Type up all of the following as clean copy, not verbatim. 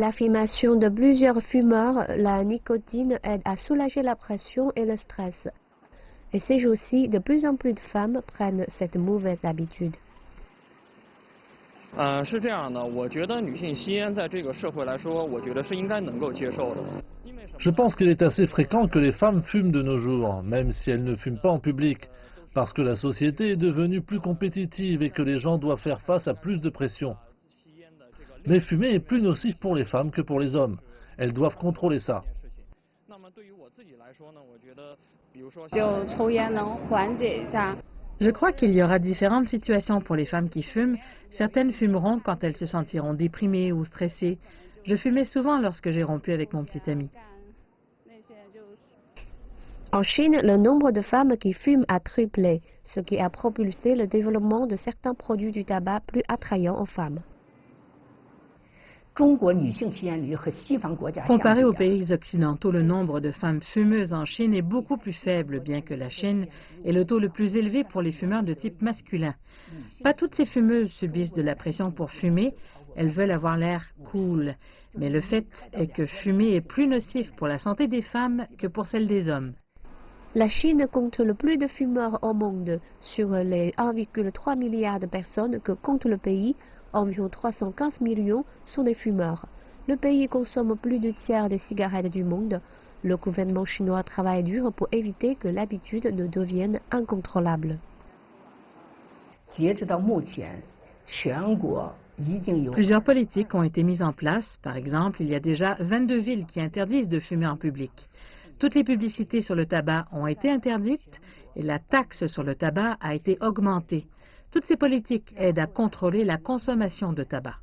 L'affirmation de plusieurs fumeurs, la nicotine aide à soulager la pression et le stress. Et ces jours-ci, de plus en plus de femmes prennent cette mauvaise habitude. Je pense qu'il est assez fréquent que les femmes fument de nos jours, même si elles ne fument pas en public, parce que la société est devenue plus compétitive et que les gens doivent faire face à plus de pression. Mais fumer est plus nocif pour les femmes que pour les hommes. Elles doivent contrôler ça. Je crois qu'il y aura différentes situations pour les femmes qui fument. Certaines fumeront quand elles se sentiront déprimées ou stressées. Je fumais souvent lorsque j'ai rompu avec mon petit ami. En Chine, le nombre de femmes qui fument a triplé, ce qui a propulsé le développement de certains produits du tabac plus attrayants aux femmes. Comparé aux pays occidentaux, le nombre de femmes fumeuses en Chine est beaucoup plus faible, bien que la Chine ait le taux le plus élevé pour les fumeurs de type masculin. Pas toutes ces fumeuses subissent de la pression pour fumer, elles veulent avoir l'air cool. Mais le fait est que fumer est plus nocif pour la santé des femmes que pour celle des hommes. La Chine compte le plus de fumeurs au monde. Sur les 1,3 milliard de personnes que compte le pays, environ 315 millions sont des fumeurs. Le pays consomme plus du tiers des cigarettes du monde. Le gouvernement chinois travaille dur pour éviter que l'habitude ne devienne incontrôlable. Plusieurs politiques ont été mises en place. Par exemple, il y a déjà 22 villes qui interdisent de fumer en public. Toutes les publicités sur le tabac ont été interdites et la taxe sur le tabac a été augmentée. Toutes ces politiques aident à contrôler la consommation de tabac.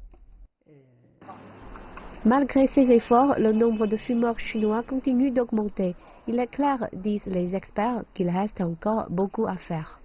Malgré ces efforts, le nombre de fumeurs chinois continue d'augmenter. Il est clair, disent les experts, qu'il reste encore beaucoup à faire.